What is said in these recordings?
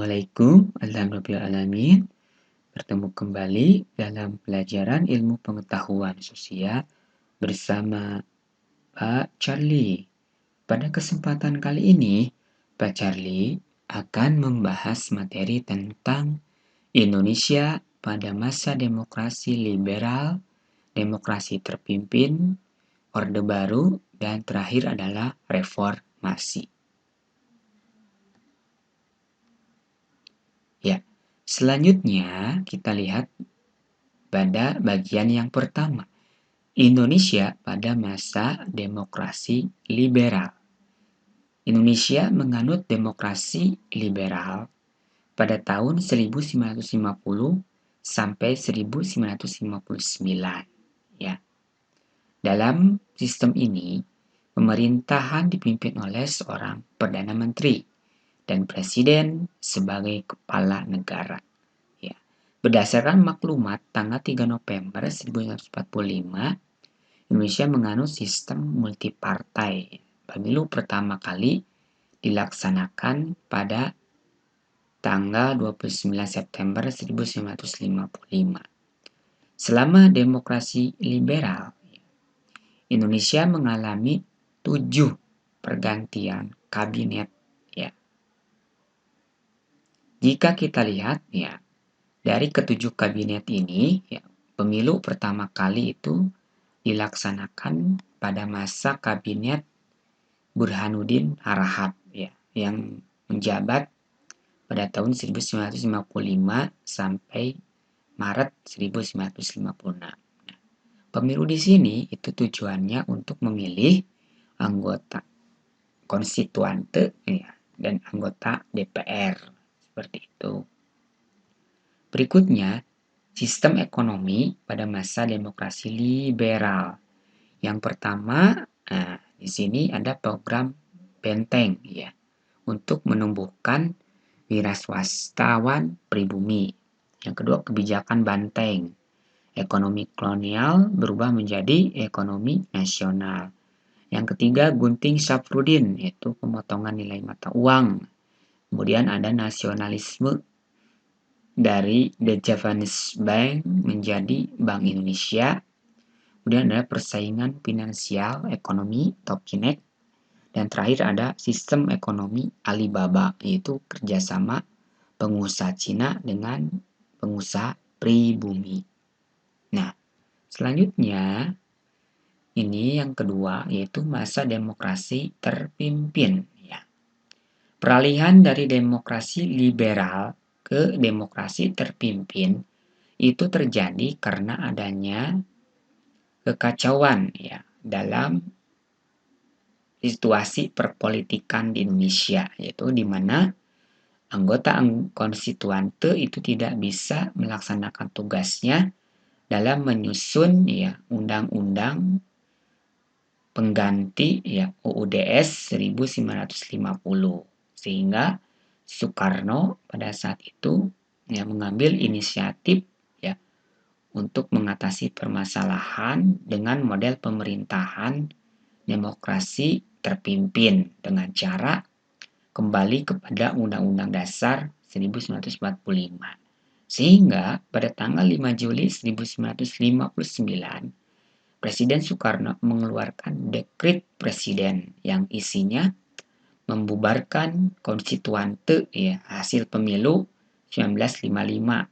Assalamualaikum, alhamdulillahirrahmanirrahim. Bertemu kembali dalam pelajaran ilmu pengetahuan sosial bersama Pak Charlie. Pada kesempatan kali ini, Pak Charlie akan membahas materi tentang Indonesia pada masa demokrasi liberal, demokrasi terpimpin, Orde Baru, dan terakhir adalah reformasi. Ya, selanjutnya kita lihat pada bagian yang pertama. Indonesia pada masa demokrasi liberal. Indonesia menganut demokrasi liberal pada tahun 1950 sampai 1959. Ya. Dalam sistem ini, pemerintahan dipimpin oleh seorang Perdana Menteri dan Presiden sebagai kepala negara. Ya. Berdasarkan maklumat tanggal 3 November 1945, Indonesia menganut sistem multipartai. Pemilu pertama kali dilaksanakan pada tanggal 29 September 1955. Selama demokrasi liberal, Indonesia mengalami 7 pergantian kabinet. Ya. Jika kita lihat, ya, dari ketujuh kabinet ini, ya, pemilu pertama kali itu dilaksanakan pada masa kabinet Burhanuddin Harahap, ya, yang menjabat pada tahun 1955 sampai Maret 1956. Pemilu di sini itu tujuannya untuk memilih anggota konstituante, ya, dan anggota DPR seperti itu. Berikutnya, sistem ekonomi pada masa demokrasi liberal. Yang pertama, di sini ada program Benteng, ya, untuk menumbuhkan wiraswastawan pribumi. Yang kedua, kebijakan Banteng. Ekonomi kolonial berubah menjadi ekonomi nasional. Yang ketiga, Gunting Safrudin, yaitu pemotongan nilai mata uang. Kemudian ada nasionalisme dari The Japanese Bank menjadi Bank Indonesia. Kemudian ada persaingan finansial ekonomi Tokinek. Dan terakhir ada sistem ekonomi Alibaba, yaitu kerjasama pengusaha Cina dengan pengusaha pribumi. Nah, selanjutnya ini yang kedua, yaitu masa demokrasi terpimpin. Ya. Peralihan dari demokrasi liberal ke demokrasi terpimpin itu terjadi karena adanya kekacauan, ya, dalam situasi perpolitikan di Indonesia, yaitu di mana anggota konstituante itu tidak bisa melaksanakan tugasnya dalam menyusun, ya, undang-undang pengganti, ya, UUDS 1950, sehingga Soekarno pada saat itu, ya, mengambil inisiatif, ya, untuk mengatasi permasalahan dengan model pemerintahan demokrasi terpimpin dengan cara kembali kepada Undang-Undang Dasar 1945. Sehingga pada tanggal 5 Juli 1959, Presiden Soekarno mengeluarkan dekret presiden yang isinya membubarkan konstituante, ya, hasil pemilu 1955.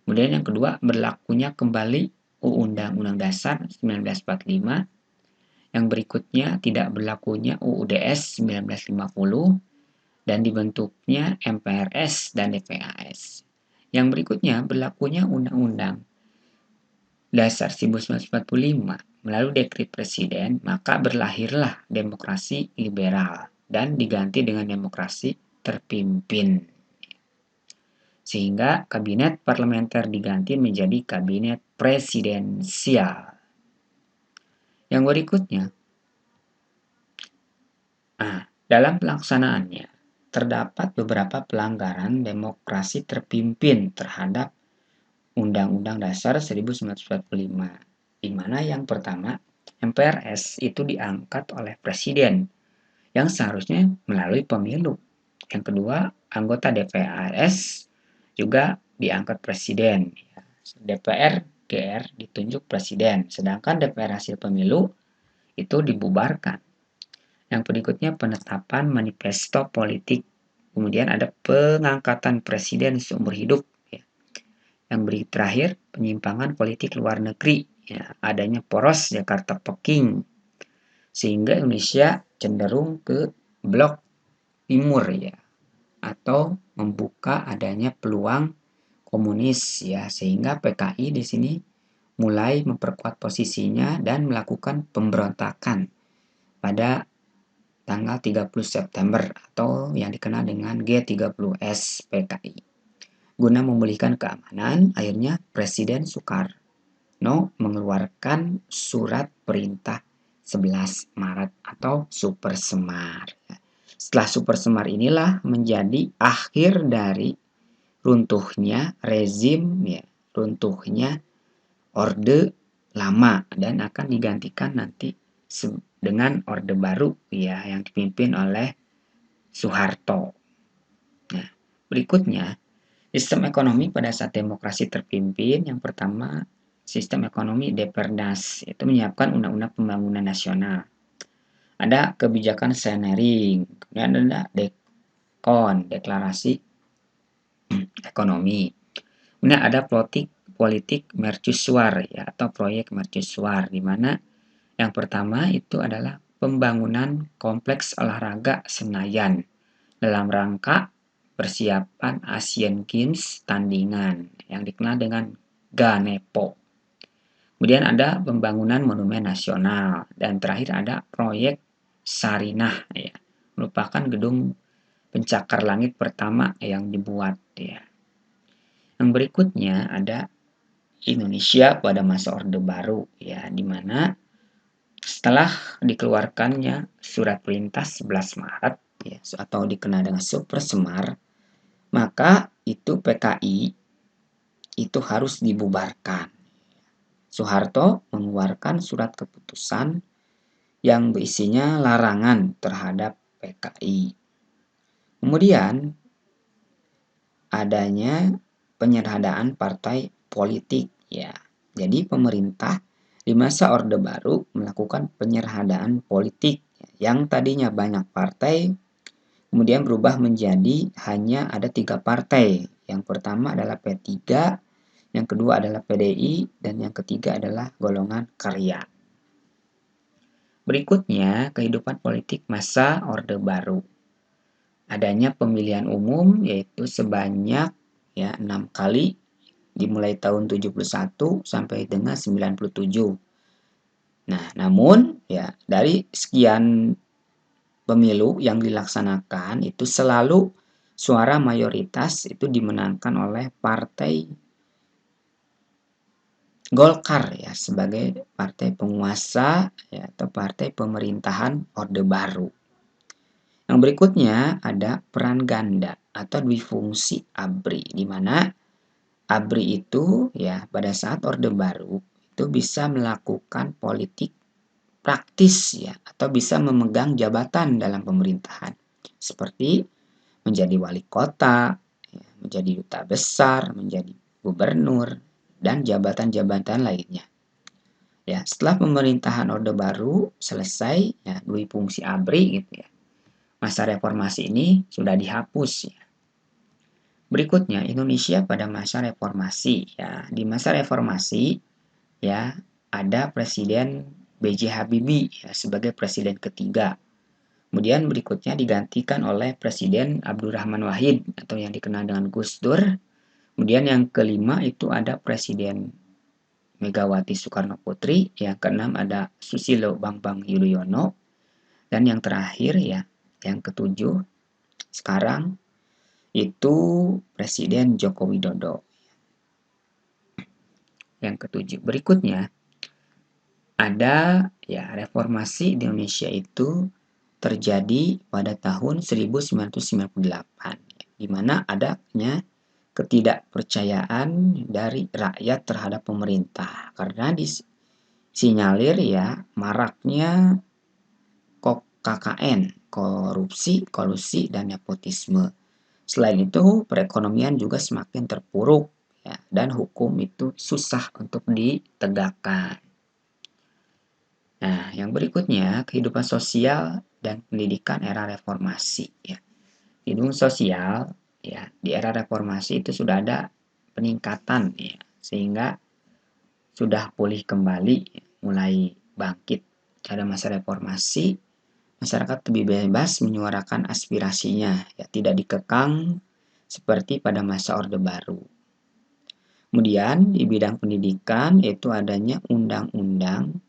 Kemudian yang kedua, berlakunya kembali Undang-Undang Dasar 1945. Yang berikutnya, tidak berlakunya UUDS 1950 dan dibentuknya MPRS dan DPAS. Yang berikutnya, berlakunya Undang-Undang Dasar 1945 melalui dekret presiden, maka berlahirlah demokrasi liberal dan diganti dengan demokrasi terpimpin. Sehingga kabinet parlementer diganti menjadi kabinet presidensial. Yang berikutnya, dalam pelaksanaannya terdapat beberapa pelanggaran demokrasi terpimpin terhadap Undang-Undang Dasar 1945, di mana yang pertama, MPRS itu diangkat oleh presiden yang seharusnya melalui pemilu. Yang kedua, anggota DPRS juga diangkat presiden. DPR GR ditunjuk presiden, sedangkan DPR hasil pemilu itu dibubarkan. Yang berikutnya penetapan manifesto politik. Kemudian ada pengangkatan presiden seumur hidup. Yang terakhir penyimpangan politik luar negeri. Adanya poros Jakarta-Peking sehingga Indonesia cenderung ke blok timur atau membuka adanya peluang komunis sehingga PKI di sini mulai memperkuat posisinya dan melakukan pemberontakan pada tanggal 30 September atau yang dikenal dengan G30S PKI. Guna memulihkan keamanan, akhirnya Presiden Soekarno mengeluarkan surat perintah 11 Maret atau Super Semar. Setelah Super Semar inilah menjadi akhir dari runtuhnya rezim, runtuhnya Orde Lama dan akan digantikan nanti dengan Orde Baru yang dipimpin oleh Soeharto. Nah, berikutnya sistem ekonomi pada saat demokrasi terpimpin, yang pertama sistem ekonomi Deperdas, itu menyiapkan undang-undang pembangunan nasional. Ada kebijakan sharing, kemudian ada dekon, deklarasi ekonomi. Kemudian ada politik mercusuar atau proyek mercusuar, di mana yang pertama itu adalah pembangunan kompleks olahraga Senayan dalam rangka persiapan Asian Games tandingan yang dikenal dengan Ganepo. Kemudian ada pembangunan monumen nasional dan terakhir ada proyek Sarinah merupakan gedung pencakar langit pertama yang dibuat Yang berikutnya ada Indonesia pada masa Orde Baru di mana setelah dikeluarkannya surat perintah 11 Maret atau dikenal dengan Super Semar, maka itu PKI itu harus dibubarkan. Soeharto mengeluarkan surat keputusan yang berisinya larangan terhadap PKI. Kemudian adanya penyederhanaan partai politik Jadi pemerintah di masa Orde Baru melakukan penyederhanaan politik yang tadinya banyak partai kemudian berubah menjadi hanya ada 3 partai. Yang pertama adalah P3, yang kedua adalah PDI, dan yang ketiga adalah golongan karya. Berikutnya, kehidupan politik masa Orde Baru. Adanya pemilihan umum yaitu sebanyak 6 kali dimulai tahun 71 sampai dengan 97. Nah, namun dari sekian pemilu yang dilaksanakan itu selalu suara mayoritas itu dimenangkan oleh partai Golkar sebagai partai penguasa atau partai pemerintahan Orde Baru. Yang berikutnya ada peran ganda atau dwifungsi ABRI, di mana ABRI itu pada saat Orde Baru itu bisa melakukan politik praktis atau bisa memegang jabatan dalam pemerintahan seperti menjadi wali kota, menjadi duta besar, menjadi gubernur, dan jabatan-jabatan lainnya. Setelah pemerintahan Orde Baru selesai, dwifungsi ABRI masa reformasi ini sudah dihapus Berikutnya Indonesia pada masa reformasi Di masa reformasi ada Presiden B.J. Habibie sebagai presiden ketiga. Kemudian berikutnya digantikan oleh Presiden Abdurrahman Wahid atau yang dikenal dengan Gus Dur. Kemudian yang kelima itu ada Presiden Megawati Soekarno Putri. Yang keenam ada Susilo Bambang Yudhoyono. Dan yang terakhir yang ketujuh sekarang itu Presiden Joko Widodo. Yang ketujuh. Berikutnya ada reformasi di Indonesia itu terjadi pada tahun 1998 di mana adanya ketidakpercayaan dari rakyat terhadap pemerintah karena disinyalir maraknya KKN korupsi, kolusi, dan nepotisme. Selain itu, perekonomian juga semakin terpuruk, ya, dan hukum itu susah untuk ditegakkan. Nah, yang berikutnya, kehidupan sosial dan pendidikan era reformasi. Ya. Kehidupan sosial, ya, di era reformasi itu sudah ada peningkatan, ya, sehingga sudah pulih kembali, ya, mulai bangkit. Pada masa reformasi, masyarakat lebih bebas menyuarakan aspirasinya, ya, tidak dikekang seperti pada masa Orde Baru. Kemudian di bidang pendidikan yaitu adanya undang-undang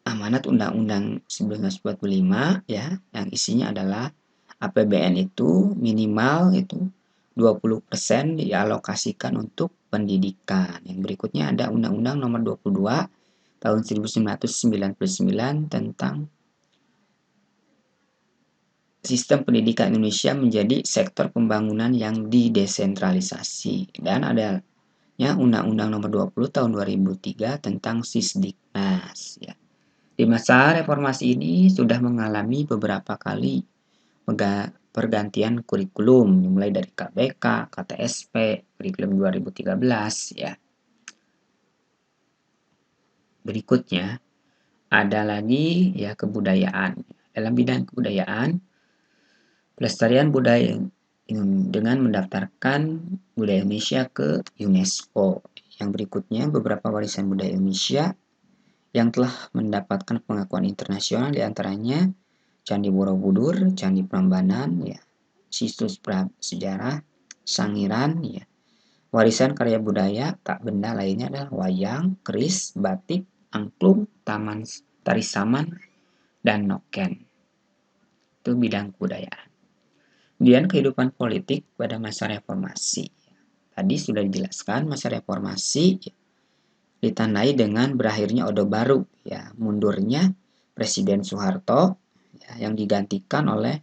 amanat Undang-Undang 1945, ya, yang isinya adalah APBN itu minimal itu 20% dialokasikan untuk pendidikan. Yang berikutnya ada Undang-Undang Nomor 22 tahun 1999 tentang sistem pendidikan Indonesia menjadi sektor pembangunan yang didesentralisasi, dan adanya Undang-Undang Nomor 20 tahun 2003 tentang Sisdiknas, ya. Di masa reformasi ini sudah mengalami beberapa kali pergantian kurikulum, mulai dari KBK, KTSP, kurikulum 2013, ya. Berikutnya ada lagi, ya, kebudayaan. Dalam bidang kebudayaan, pelestarian budaya dengan mendaftarkan budaya Indonesia ke UNESCO. Yang berikutnya, beberapa warisan budaya Indonesia yang telah mendapatkan pengakuan internasional, diantaranya Candi Borobudur, Candi Prambanan, ya, situs sejarah, Sangiran, ya. Warisan karya budaya tak benda lainnya adalah wayang, keris, batik, angklung, taman, tari saman, dan noken. Itu bidang kebudayaan. Kemudian kehidupan politik pada masa reformasi. Tadi sudah dijelaskan masa reformasi ditandai dengan berakhirnya Orde Baru, ya, mundurnya Presiden Soeharto, ya, yang digantikan oleh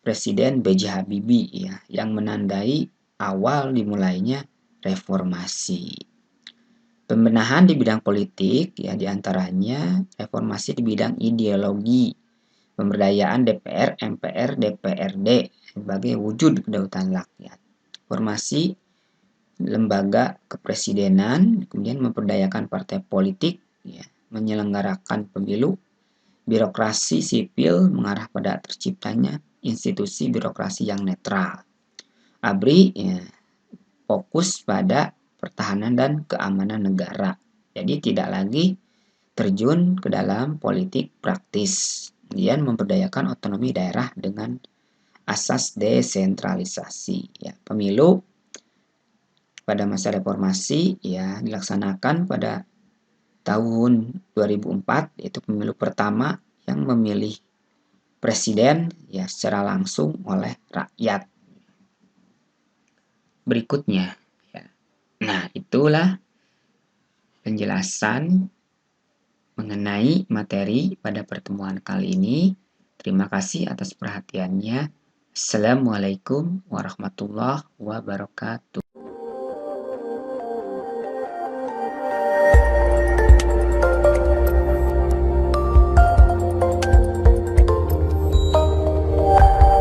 Presiden B.J. Habibie, ya, yang menandai awal dimulainya reformasi. Pembenahan di bidang politik, ya, diantaranya reformasi di bidang ideologi, pemberdayaan DPR, MPR, DPRD sebagai wujud kedaulatan rakyat, formasi lembaga kepresidenan, kemudian memperdayakan partai politik, ya, menyelenggarakan pemilu, birokrasi sipil mengarah pada terciptanya institusi birokrasi yang netral. ABRI, ya, fokus pada pertahanan dan keamanan negara. Jadi tidak lagi terjun ke dalam politik praktis. Kemudian memperdayakan otonomi daerah dengan asas desentralisasi. Ya, pemilu pada masa reformasi, ya, dilaksanakan pada tahun 2004, yaitu pemilu pertama yang memilih presiden, ya, secara langsung oleh rakyat. Berikutnya, ya. Nah, itulah penjelasan mengenai materi pada pertemuan kali ini. Terima kasih atas perhatiannya. Assalamualaikum warahmatullahi wabarakatuh.